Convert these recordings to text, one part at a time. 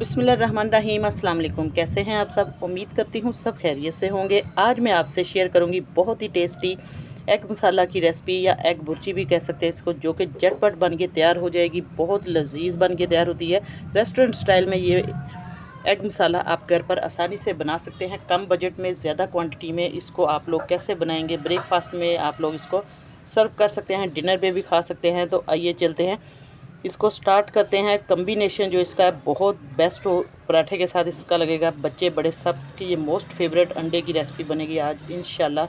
बिस्मिल्लाहिर्रहमानिर्रहीम। अस्सलाम वालेकुम। कैसे हैं आप सब? उम्मीद करती हूँ सब खैरियत से होंगे। आज मैं आपसे शेयर करूँगी बहुत ही टेस्टी एग मसाला की रेसिपी, या एग भुर्जी भी कह सकते हैं इसको, जो कि झटपट बन के तैयार हो जाएगी। बहुत लजीज बन के तैयार होती है। रेस्टोरेंट स्टाइल में ये एग मसाला आप घर पर आसानी से बना सकते हैं। कम बजट में ज़्यादा क्वांटिटी में इसको आप लोग कैसे बनाएंगे? ब्रेकफास्ट में आप लोग इसको सर्व कर सकते हैं, डिनर पे भी खा सकते हैं। तो आइए चलते हैं, इसको स्टार्ट करते हैं। कम्बिनेशन जो इसका है बहुत बेस्ट हो, पराठे के साथ इसका लगेगा। बच्चे बड़े सब की ये मोस्ट फेवरेट अंडे की रेसिपी बनेगी आज इंशाल्लाह।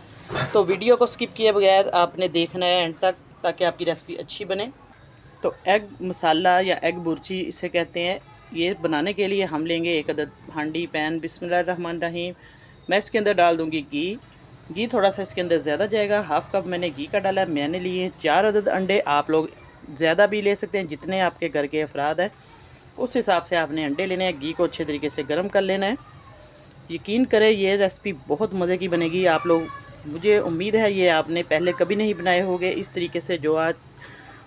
तो वीडियो को स्किप किए बगैर आपने देखना है एंड तक, ताकि आपकी रेसिपी अच्छी बने। तो एग मसाला या एग बुर्जी इसे कहते हैं। ये बनाने के लिए हम लेंगे एक अदद हांडी पैन। बिस्मिल्लाहिर्रहमानिर्रहीम। मैं इसके अंदर डाल दूँगी घी थोड़ा सा इसके अंदर ज़्यादा जाएगा। हाफ़ कप मैंने घी का डाला है। मैंने लिए 4 अदद अंडे। आप लोग ज़्यादा भी ले सकते हैं, जितने आपके घर के अफराद हैं उस हिसाब से आपने अंडे लेने हैं। घी को अच्छे तरीके से गर्म कर लेना है। यकीन करें ये रेसिपी बहुत मज़े की बनेगी। आप लोग, मुझे उम्मीद है ये आपने पहले कभी नहीं बनाए होंगे इस तरीके से जो आज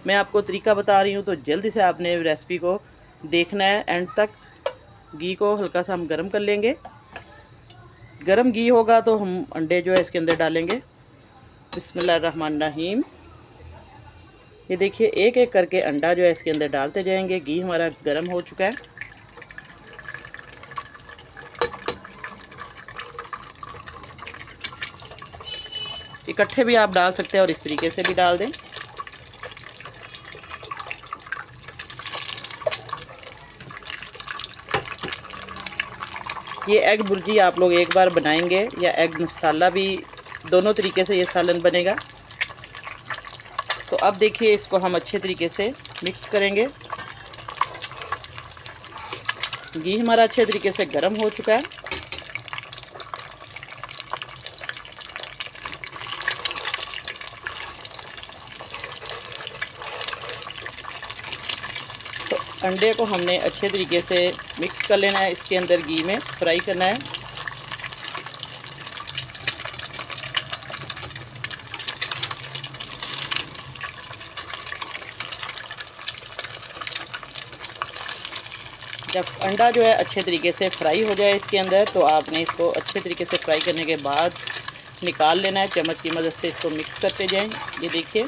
मैं आपको तरीका बता रही हूँ। तो जल्दी से आपने रेसिपी को देखना है एंड तक। घी को हल्का सा हम गर्म कर लेंगे। गर्म घी होगा तो हम अंडे जो है इसके अंदर डालेंगे। बिस्मिल्लाहिर्रहमानिर्रहीम। ये देखिए एक एक करके अंडा जो है इसके अंदर डालते जाएंगे। घी हमारा गर्म हो चुका है। इकट्ठे भी आप डाल सकते हैं और इस तरीके से भी डाल दें। ये एग भुर्जी आप लोग एक बार बनाएंगे, या एग मसाला भी, दोनों तरीके से ये सालन बनेगा। तो अब देखिए इसको हम अच्छे तरीके से मिक्स करेंगे। घी हमारा अच्छे तरीके से गर्म हो चुका है। तो अंडे को हमने अच्छे तरीके से मिक्स कर लेना है, इसके अंदर घी में फ्राई करना है। जब अंडा जो है अच्छे तरीके से फ्राई हो जाए इसके अंदर, तो आपने इसको अच्छे तरीके से फ्राई करने के बाद निकाल लेना है। चम्मच की मदद से इसको मिक्स करते जाएं। ये देखिए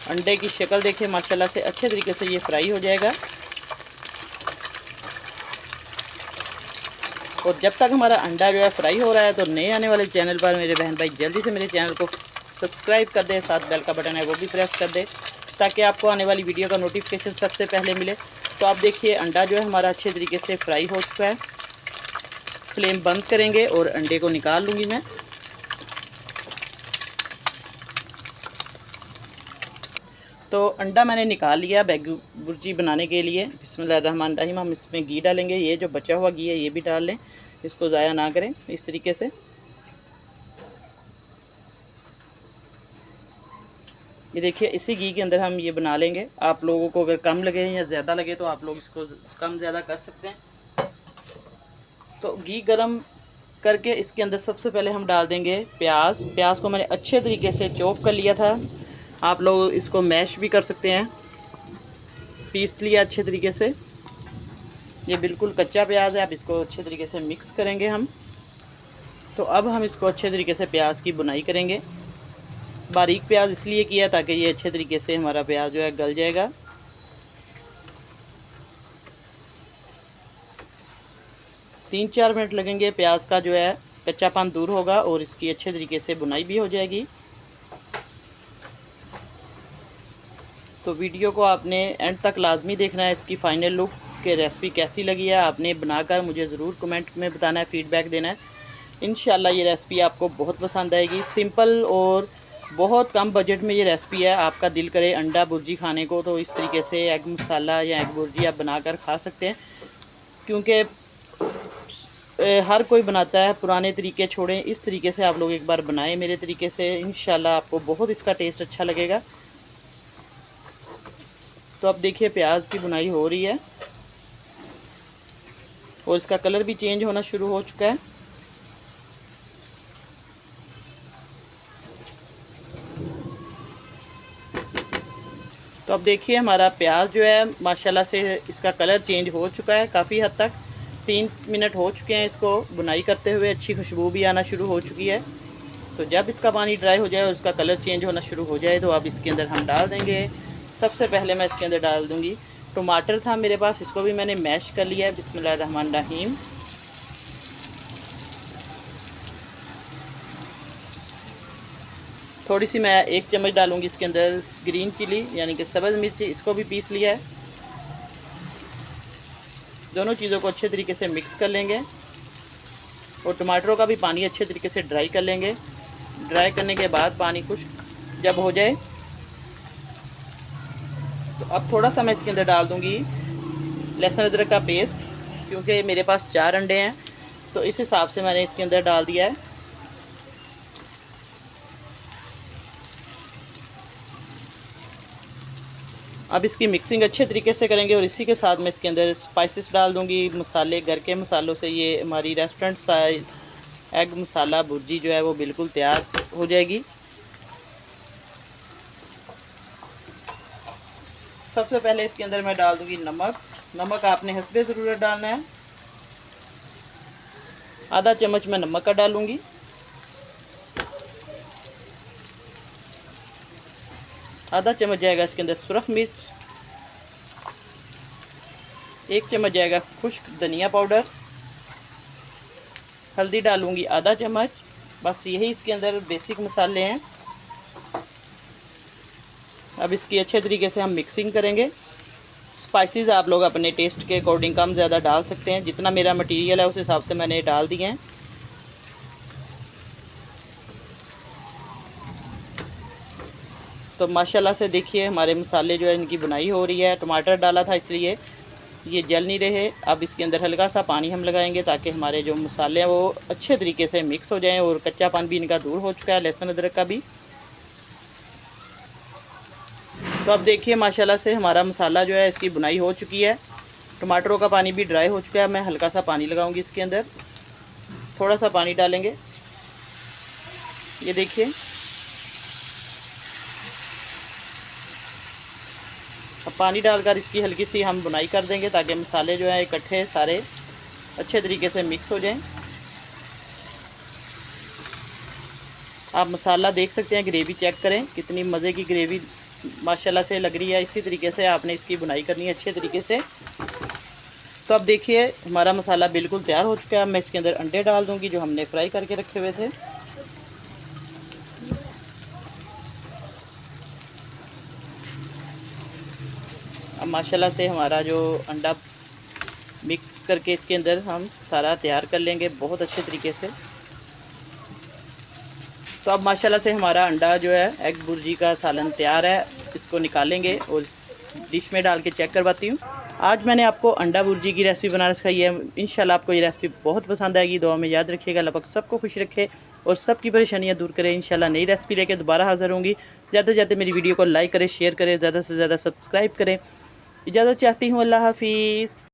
अंडे की शक्ल देखिए, माशाल्लाह से अच्छे तरीके से ये फ्राई हो जाएगा। और जब तक हमारा अंडा जो है फ्राई हो रहा है, तो नए आने वाले चैनल पर मेरे बहन भाई जल्दी से मेरे चैनल को सब्सक्राइब कर दें। साथ बेल का बटन है वो भी प्रेस कर दें, ताकि आपको आने वाली वीडियो का नोटिफिकेशन सबसे पहले मिले। तो आप देखिए अंडा जो है हमारा अच्छे तरीके से फ्राई हो चुका है। फ्लेम बंद करेंगे और अंडे को निकाल लूँगी मैं। तो अंडा मैंने निकाल लिया एग भुर्जी बनाने के लिए। बिस्मिल्लाहिर्रहमानिर्रहीम। हम इसमें घी डालेंगे। ये जो बचा हुआ घी है ये भी डाल लें, इसको ज़ाया ना करें। इस तरीके से ये देखिए इसी घी के अंदर हम ये बना लेंगे। आप लोगों को अगर कम लगे या ज़्यादा लगे तो आप लोग इसको कम ज़्यादा कर सकते हैं। तो घी गरम करके इसके अंदर सबसे पहले हम डाल देंगे प्याज। प्याज को मैंने अच्छे तरीके से चॉप कर लिया था। आप लोग इसको मैश भी कर सकते हैं, पीस लिया अच्छे तरीके से। ये बिल्कुल कच्चा प्याज है, आप इसको अच्छे तरीके से मिक्स करेंगे हम। तो अब हम इसको अच्छे तरीके से प्याज की बुनाई करेंगे। बारीक प्याज इसलिए किया ताकि ये अच्छे तरीके से हमारा प्याज जो है गल जाएगा। 3-4 मिनट लगेंगे, प्याज का जो है कच्चापन दूर होगा और इसकी अच्छे तरीके से बुनाई भी हो जाएगी। तो वीडियो को आपने एंड तक लाजमी देखना है। इसकी फ़ाइनल लुक के रेसिपी कैसी लगी है आपने बनाकर मुझे ज़रूर कमेंट में बताना है, फ़ीडबैक देना है। इंशाल्लाह ये रेसिपी आपको बहुत पसंद आएगी। सिंपल और बहुत कम बजट में ये रेसिपी है। आपका दिल करे अंडा भुर्जी खाने को तो इस तरीके से एग मसाला या एग भुर्जी आप बनाकर खा सकते हैं, क्योंकि हर कोई बनाता है। पुराने तरीके छोड़ें, इस तरीके से आप लोग एक बार बनाएं मेरे तरीके से, इंशाल्लाह आपको बहुत इसका टेस्ट अच्छा लगेगा। तो अब देखिए प्याज की बुनाई हो रही है और इसका कलर भी चेंज होना शुरू हो चुका है। तो अब देखिए हमारा प्याज जो है माशाल्लाह से इसका कलर चेंज हो चुका है काफ़ी हद तक। 3 मिनट हो चुके हैं इसको बुनाई करते हुए, अच्छी खुशबू भी आना शुरू हो चुकी है। तो जब इसका पानी ड्राई हो जाए और इसका कलर चेंज होना शुरू हो जाए तो अब इसके अंदर हम डाल देंगे। सबसे पहले मैं इसके अंदर डाल दूँगी टमाटर था मेरे पास, इसको भी मैंने मैश कर लिया है। बिस्मिल्लाहिर्रहमानिर्रहीम। थोड़ी सी मैं 1 चम्मच डालूँगी इसके अंदर ग्रीन चिली यानी कि सब्ज़ मिर्ची, इसको भी पीस लिया है। दोनों चीज़ों को अच्छे तरीके से मिक्स कर लेंगे और टमाटरों का भी पानी अच्छे तरीके से ड्राई कर लेंगे। ड्राई करने के बाद पानी खुश्क जब हो जाए तो अब थोड़ा सा मैं इसके अंदर डाल दूँगी लहसुन अदरक का पेस्ट, क्योंकि मेरे पास 4 अंडे हैं तो इस हिसाब से मैंने इसके अंदर डाल दिया है। अब इसकी मिक्सिंग अच्छे तरीके से करेंगे और इसी के साथ मैं इसके अंदर स्पाइसेस डाल दूंगी, मसाले घर के मसालों से। ये हमारी रेस्टोरेंट स्टाइल एग मसाला भुर्जी जो है वो बिल्कुल तैयार हो जाएगी। सबसे पहले इसके अंदर मैं डाल दूंगी नमक। नमक आपने हस्बे ज़रूरत डालना है। आधा चम्मच मैं नमक का डालूंगी। आधा चम्मच जाएगा इसके अंदर सुरख मिर्च। 1 चम्मच जाएगा खुश्क धनिया पाउडर। हल्दी डालूंगी आधा चम्मच। बस यही इसके अंदर बेसिक मसाले हैं। अब इसकी अच्छे तरीके से हम मिक्सिंग करेंगे। स्पाइसेस आप लोग अपने टेस्ट के अकॉर्डिंग कम ज़्यादा डाल सकते हैं। जितना मेरा मटेरियल है उस हिसाब से मैंने डाल दिए हैं। तो माशाल्लाह से देखिए हमारे मसाले जो है इनकी बुनाई हो रही है। टमाटर डाला था इसलिए ये जल नहीं रहे। अब इसके अंदर हल्का सा पानी हम लगाएंगे ताकि हमारे जो मसाले हैं वो अच्छे तरीके से मिक्स हो जाएं और कच्चापन भी इनका दूर हो चुका है, लहसुन अदरक का भी। तो अब देखिए माशाल्लाह से हमारा मसाला जो है इसकी बुनाई हो चुकी है। टमाटरों का पानी भी ड्राई हो चुका है। मैं हल्का सा पानी लगाऊंगी इसके अंदर, थोड़ा सा पानी डालेंगे। ये देखिए अब पानी डालकर इसकी हल्की सी हम बुनाई कर देंगे ताकि मसाले जो है इकट्ठे सारे अच्छे तरीके से मिक्स हो जाएं। आप मसाला देख सकते हैं, ग्रेवी चेक करें कितनी मज़े की ग्रेवी माशाल्लाह से लग रही है। इसी तरीके से आपने इसकी बुनाई करनी है अच्छे तरीके से। तो अब देखिए हमारा मसाला बिल्कुल तैयार हो चुका है। मैं इसके अंदर अंडे डाल दूंगी जो हमने फ्राई करके रखे हुए थे। अब माशाल्लाह से हमारा जो अंडा मिक्स करके इसके अंदर हम सारा तैयार कर लेंगे बहुत अच्छे तरीके से। तो अब माशाल्लाह से हमारा अंडा जो है एग भुर्जी का सालन तैयार है। इसको निकालेंगे और डिश में डाल के चेक करवाती हूँ। आज मैंने आपको अंडा भुर्जी की रेसिपी बनाना सिखाई है। इंशाल्लाह आपको ये रेसिपी बहुत पसंद आएगी। दुआ में याद रखिएगा। अल्लाह पाक सबको खुश रखे और सबकी परेशानियाँ दूर करे। इंशाल्लाह नई रेसिपी लेके दोबारा हाज़िर होंगी। जाते जाते मेरी वीडियो को लाइक करें, शेयर करें, ज़्यादा से ज़्यादा सब्सक्राइब करें। इजाज़त चाहती हूँ। अल्लाह हाफिज़।